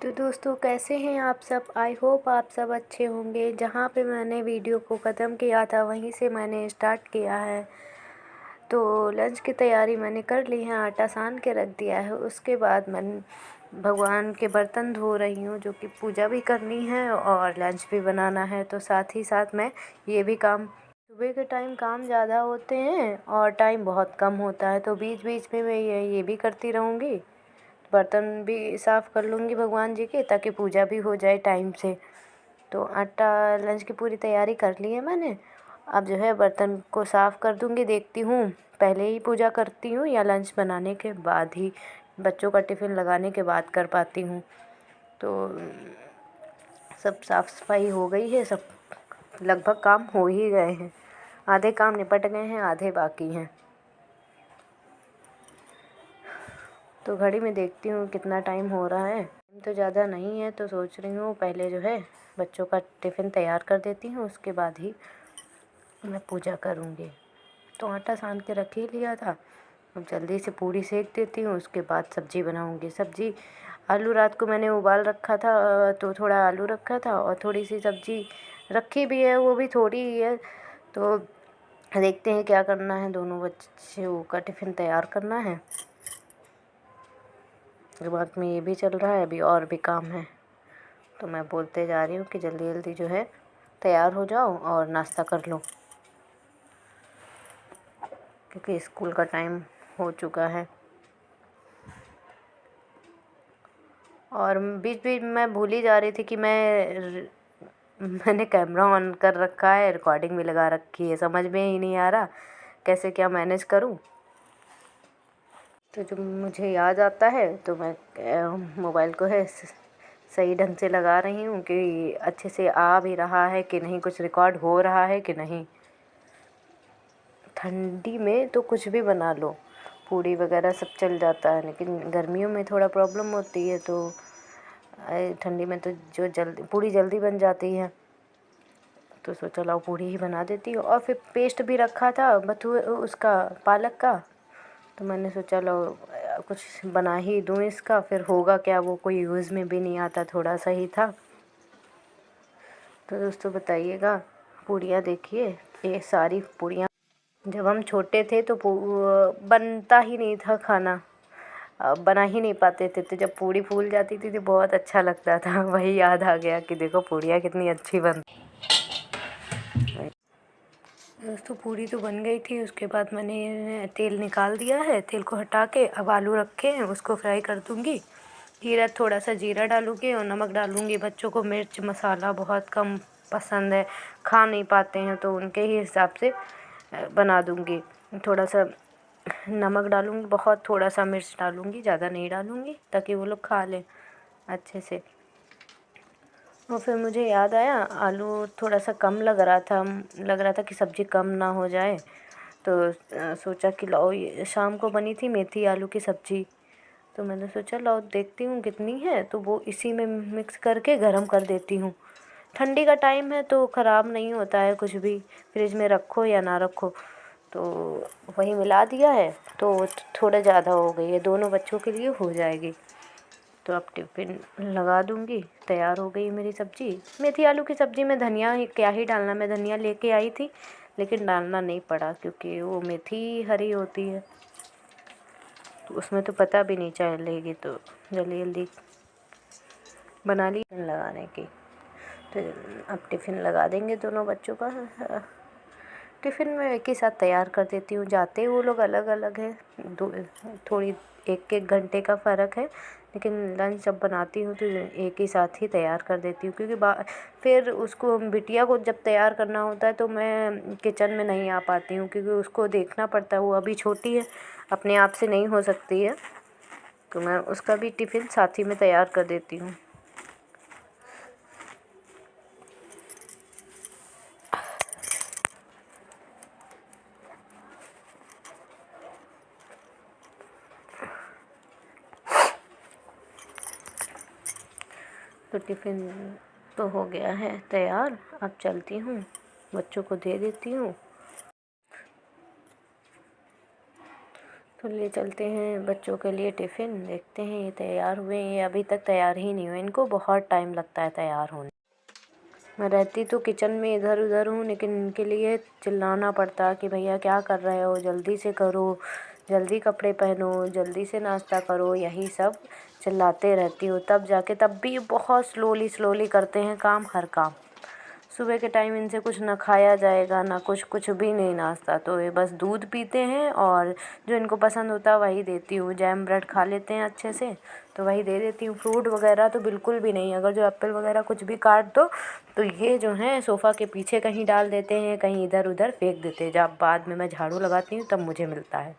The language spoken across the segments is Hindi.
तो दोस्तों कैसे हैं आप सब। आई होप आप सब अच्छे होंगे। जहाँ पे मैंने वीडियो को ख़त्म किया था वहीं से मैंने स्टार्ट किया है। तो लंच की तैयारी मैंने कर ली है, आटा सान के रख दिया है। उसके बाद मैं भगवान के बर्तन धो रही हूँ, जो कि पूजा भी करनी है और लंच भी बनाना है। तो साथ ही साथ मैं ये भी काम, सुबह के टाइम काम ज़्यादा होते हैं और टाइम बहुत कम होता है, तो बीच बीच में मैं ये भी करती रहूँगी। बर्तन भी साफ़ कर लूँगी भगवान जी के, ताकि पूजा भी हो जाए टाइम से। तो आटा लंच की पूरी तैयारी कर ली है मैंने। अब जो है बर्तन को साफ़ कर दूँगी। देखती हूँ पहले ही पूजा करती हूँ या लंच बनाने के बाद ही, बच्चों का टिफ़िन लगाने के बाद कर पाती हूँ। तो सब साफ़ सफाई हो गई है, सब लगभग काम हो ही गए हैं। आधे काम निपट गए हैं, आधे बाकी हैं। तो घड़ी में देखती हूँ कितना टाइम हो रहा है। टाइम तो ज़्यादा नहीं है, तो सोच रही हूँ पहले जो है बच्चों का टिफ़िन तैयार कर देती हूँ, उसके बाद ही मैं पूजा करूँगी। तो आटा सान के रख ही लिया था, अब जल्दी से पूरी सेक देती हूँ, उसके बाद सब्ज़ी बनाऊँगी। सब्ज़ी आलू रात को मैंने उबाल रखा था, तो थोड़ा आलू रखा था और थोड़ी सी सब्ज़ी रखी भी है, वो भी थोड़ी ही है। तो देखते हैं क्या करना है। दोनों बच्चों का टिफ़िन तैयार करना है, दिमाग में ये भी चल रहा है, अभी और भी काम है। तो मैं बोलते जा रही हूँ कि जल्दी जल्दी जो है तैयार हो जाओ और नाश्ता कर लो, क्योंकि स्कूल का टाइम हो चुका है। और बीच बीच मैं भूल ही जा रही थी कि मैंने कैमरा ऑन कर रखा है, रिकॉर्डिंग भी लगा रखी है। समझ में ही नहीं आ रहा कैसे क्या मैनेज करूँ। तो जब मुझे याद आता है तो मैं मोबाइल को है सही ढंग से लगा रही हूँ कि अच्छे से आ भी रहा है कि नहीं, कुछ रिकॉर्ड हो रहा है कि नहीं। ठंडी में तो कुछ भी बना लो, पूड़ी वगैरह सब चल जाता है, लेकिन गर्मियों में थोड़ा प्रॉब्लम होती है। तो ठंडी में तो जो जल्दी पूड़ी जल्दी बन जाती है, तो सोचा लाओ पूड़ी ही बना देती हूँ। और फिर पेस्ट भी रखा था उसका पालक का, तो मैंने सोचा लो कुछ बना ही दूँ इसका, फिर होगा क्या, वो कोई यूज़ में भी नहीं आता, थोड़ा सा ही था। तो दोस्तों बताइएगा, पूड़ियाँ देखिए, ये सारी पूड़ियाँ जब हम छोटे थे तो बनता ही नहीं था खाना, बना ही नहीं पाते थे। तो जब पूड़ी फूल जाती थी तो बहुत अच्छा लगता था। वही याद आ गया कि देखो पूड़ियाँ कितनी अच्छी बनती। दोस्तों पूड़ी तो बन गई थी, उसके बाद मैंने तेल निकाल दिया है। तेल को हटा के अब आलू रखे हैं, उसको फ्राई कर दूँगी। जीरा, थोड़ा सा जीरा डालूँगी और नमक डालूँगी। बच्चों को मिर्च मसाला बहुत कम पसंद है, खा नहीं पाते हैं, तो उनके ही हिसाब से बना दूँगी। थोड़ा सा नमक डालूँगी, बहुत थोड़ा सा मिर्च डालूँगी, ज़्यादा नहीं डालूँगी, ताकि वो लोग खा लें अच्छे से। और फिर मुझे याद आया आलू थोड़ा सा कम लग रहा था कि सब्ज़ी कम ना हो जाए। तो सोचा कि लाओ, ये शाम को बनी थी मेथी आलू की सब्ज़ी, तो मैंने सोचा लाओ देखती हूँ कितनी है, तो वो इसी में मिक्स करके गरम कर देती हूँ। ठंडी का टाइम है तो ख़राब नहीं होता है कुछ भी, फ्रिज में रखो या ना रखो। तो वही मिला दिया है, तो थोड़ा ज़्यादा हो गई है, दोनों बच्चों के लिए हो जाएगी। तो अब टिफ़िन लगा दूँगी। तैयार हो गई मेरी सब्ज़ी। मेथी आलू की सब्ज़ी में धनिया ही क्या ही डालना, मैं धनिया लेके आई थी लेकिन डालना नहीं पड़ा, क्योंकि वो मेथी हरी होती है तो उसमें तो पता भी नहीं चलेगी। तो जल्दी जल्दी बना ली टिफ़िन लगाने की। तो अब टिफ़िन लगा देंगे दोनों बच्चों का। टिफ़िन में एक ही साथ तैयार कर देती हूँ। जाते वो लोग अलग अलग हैं, थोड़ी एक एक घंटे का फ़र्क है, लेकिन लंच जब बनाती हूँ तो एक ही साथ ही तैयार कर देती हूँ। क्योंकि फिर उसको, बिटिया को जब तैयार करना होता है तो मैं किचन में नहीं आ पाती हूँ, क्योंकि उसको देखना पड़ता है, वो अभी छोटी है, अपने आप से नहीं हो सकती है। तो मैं उसका भी टिफ़िन साथ ही में तैयार कर देती हूँ। तो टिफ़िन तो हो गया है तैयार, अब चलती हूँ, बच्चों को दे देती हूँ। तो ले चलते हैं बच्चों के लिए टिफ़िन। देखते हैं ये तैयार हुए हैं, ये अभी तक तैयार ही नहीं हुए, इनको बहुत टाइम लगता है तैयार होने। मैं रहती तो किचन में इधर उधर हूँ, लेकिन इनके लिए चिल्लाना पड़ता कि भैया क्या कर रहे हो, जल्दी से करो, जल्दी कपड़े पहनो, जल्दी से नाश्ता करो, यही सब चिल्लाते रहती हूँ। तब जाके, तब भी बहुत स्लोली करते हैं काम, हर काम। सुबह के टाइम इनसे कुछ ना खाया जाएगा, ना कुछ भी नहीं, नाश्ता तो ये बस दूध पीते हैं, और जो इनको पसंद होता है वही देती हूँ। जैम ब्रेड खा लेते हैं अच्छे से, तो वही दे देती हूँ। फ्रूट वगैरह तो बिल्कुल भी नहीं। अगर जो एप्पल वगैरह कुछ भी काट दो तो ये जो है सोफ़ा के पीछे कहीं डाल देते हैं, कहीं इधर उधर फेंक देते हैं। जब बाद में मैं झाड़ू लगाती हूँ तब मुझे मिलता है,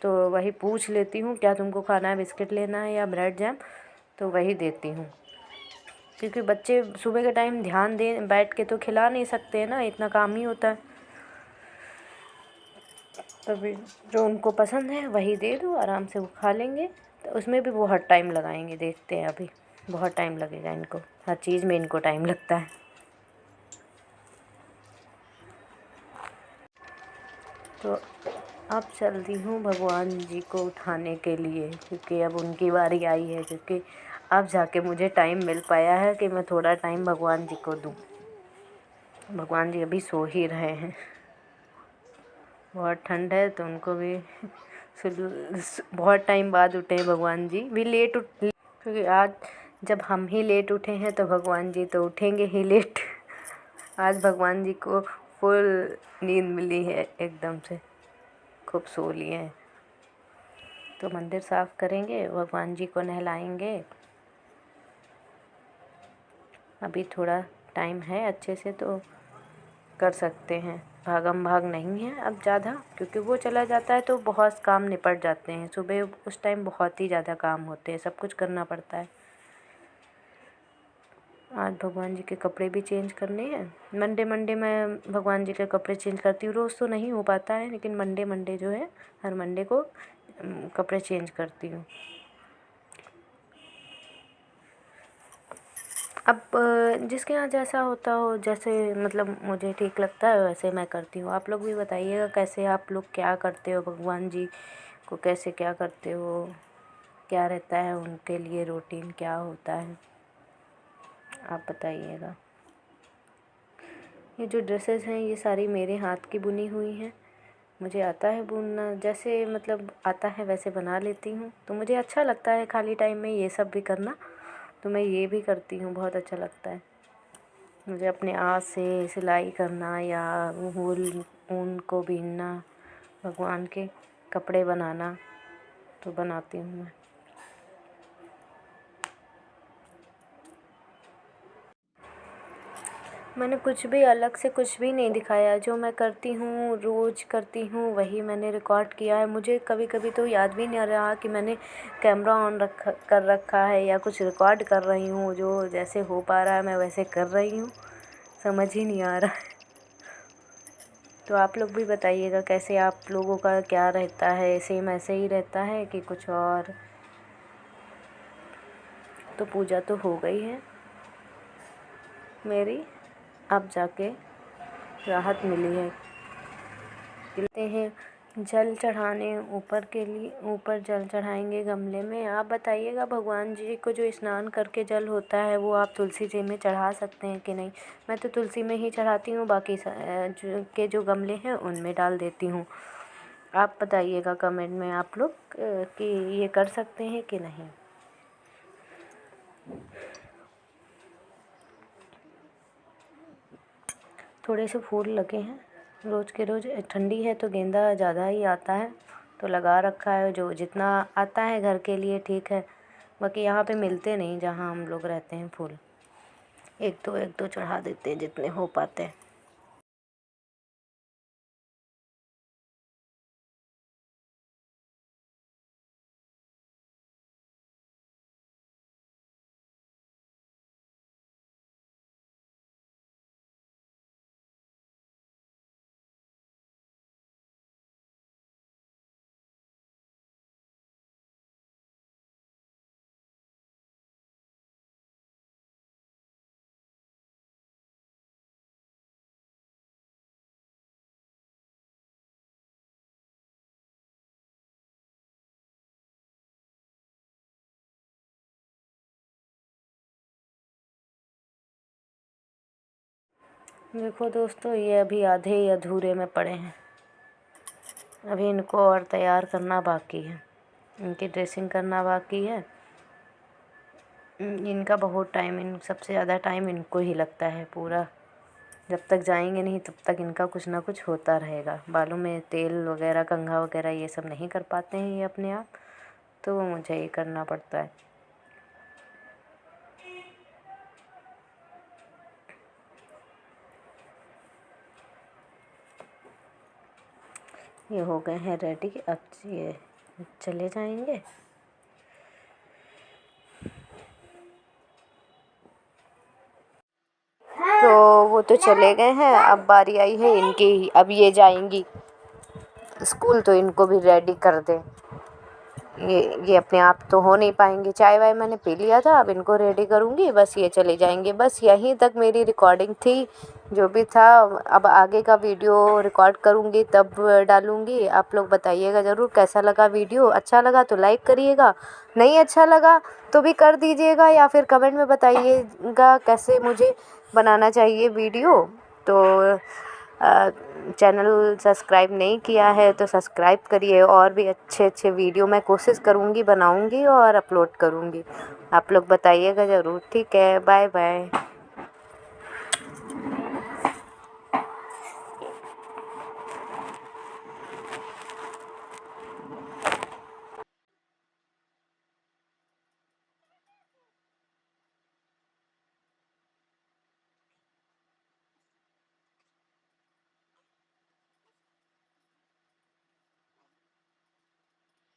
तो वही पूछ लेती हूँ क्या तुमको खाना है, बिस्किट लेना है या ब्रेड जैम, तो वही देती हूँ। क्योंकि बच्चे सुबह के टाइम ध्यान दें बैठ के तो खिला नहीं सकते हैं ना, इतना काम ही होता है। तभी जो उनको पसंद है वही दे दो, आराम से वो खा लेंगे। तो उसमें भी बहुत टाइम लगाएंगे, देखते हैं अभी बहुत टाइम लगेगा इनको, हर चीज़ में इनको टाइम लगता है। तो अब चलती हूँ भगवान जी को उठाने के लिए, क्योंकि अब उनकी बारी आई है। क्योंकि अब जाके मुझे टाइम मिल पाया है कि मैं थोड़ा टाइम भगवान जी को दूँ। भगवान जी अभी सो ही रहे हैं, बहुत ठंड है तो उनको भी बहुत टाइम बाद उठे भगवान जी भी, लेट उठ, क्योंकि आज जब हम ही लेट उठे हैं तो भगवान जी तो उठेंगे ही लेट। आज भगवान जी को फुल नींद मिली है, एकदम से खूब सो लिए हैं। तो मंदिर साफ़ करेंगे, भगवान जी को नहलाएंगे। अभी थोड़ा टाइम है, अच्छे से तो कर सकते हैं, भागम भाग नहीं है अब ज़्यादा, क्योंकि वो चला जाता है तो बहुत काम निपट जाते हैं। सुबह उस टाइम बहुत ही ज़्यादा काम होते हैं, सब कुछ करना पड़ता है। आज भगवान जी के कपड़े भी चेंज करने हैं। मंडे मैं भगवान जी के कपड़े चेंज करती हूँ, रोज़ तो नहीं हो पाता है, लेकिन मंडे जो है हर मंडे को कपड़े चेंज करती हूँ। अब जिसके यहाँ जैसा होता हो, जैसे मतलब मुझे ठीक लगता है वैसे मैं करती हूँ। आप लोग भी बताइएगा कैसे आप लोग क्या करते हो, भगवान जी को कैसे क्या करते हो, क्या रहता है उनके लिए, रूटीन क्या होता है, आप बताइएगा। ये जो ड्रेसेस हैं ये सारी मेरे हाथ की बुनी हुई हैं। मुझे आता है बुनना, जैसे मतलब आता है वैसे बना लेती हूँ, तो मुझे अच्छा लगता है खाली टाइम में ये सब भी करना, तो मैं ये भी करती हूँ, बहुत अच्छा लगता है मुझे अपने हाथ से सिलाई करना या वूल ऊन को बीनना, भगवान के कपड़े बनाना, तो बनाती हूँ मैं। मैंने कुछ भी अलग से कुछ भी नहीं दिखाया, जो मैं करती हूँ रोज़ करती हूँ वही मैंने रिकॉर्ड किया है। मुझे कभी कभी तो याद भी नहीं रहा कि मैंने कैमरा ऑन कर रखा है या कुछ रिकॉर्ड कर रही हूँ। जो जैसे हो पा रहा है मैं वैसे कर रही हूँ, समझ ही नहीं आ रहा है। तो आप लोग भी बताइएगा कैसे आप लोगों का क्या रहता है, सेम ऐसे ही रहता है कि कुछ और। तो पूजा तो हो गई है मेरी, अब जाके राहत मिली है। मिलते हैं जल चढ़ाने, ऊपर के लिए ऊपर जल चढ़ाएंगे गमले में। आप बताइएगा भगवान जी को जो स्नान करके जल होता है वो आप तुलसी जी में चढ़ा सकते हैं कि नहीं। मैं तो तुलसी में ही चढ़ाती हूँ, बाकी जो गमले हैं उनमें डाल देती हूँ। आप बताइएगा कमेंट में आप लोग कि ये कर सकते हैं कि नहीं। थोड़े से फूल लगे हैं, रोज़ के रोज़ ठंडी है तो गेंदा ज़्यादा ही आता है, तो लगा रखा है। जो जितना आता है घर के लिए ठीक है, बाकी यहाँ पे मिलते नहीं जहाँ हम लोग रहते हैं फूल। एक दो चढ़ा देते हैं जितने हो पाते हैं। देखो दोस्तों, ये अभी आधे ही अधूरे में पड़े हैं। अभी इनको और तैयार करना बाकी है, इनकी ड्रेसिंग करना बाकी है। इनका बहुत टाइम, इन सबसे ज़्यादा टाइम इनको ही लगता है पूरा। जब तक जाएंगे नहीं तब तक इनका कुछ ना कुछ होता रहेगा। बालों में तेल वगैरह, कंघा वगैरह ये सब नहीं कर पाते हैं ये अपने आप, तो वो मुझे ही करना पड़ता है। ये हो गए हैं रेडी, अब ये चले जाएंगे। तो वो तो चले गए हैं, अब बारी आई है इनकी ही। अब ये जाएंगी स्कूल, तो इनको भी रेडी कर दें। ये अपने आप तो हो नहीं पाएंगे। चाय वाय मैंने पी लिया था, अब इनको रेडी करूँगी, बस ये चले जाएंगे। बस यहीं तक मेरी रिकॉर्डिंग थी, जो भी था। अब आगे का वीडियो रिकॉर्ड करूँगी तब डालूँगी। आप लोग बताइएगा ज़रूर कैसा लगा वीडियो। अच्छा लगा तो लाइक करिएगा, नहीं अच्छा लगा तो भी कर दीजिएगा, या फिर कमेंट में बताइएगा कैसे मुझे बनाना चाहिए वीडियो। तो चैनल सब्सक्राइब नहीं किया है तो सब्सक्राइब करिए। और भी अच्छे अच्छे वीडियो मैं कोशिश करूँगी, बनाऊँगी और अपलोड करूँगी। आप लोग बताइएगा ज़रूर। ठीक है, बाय बाय।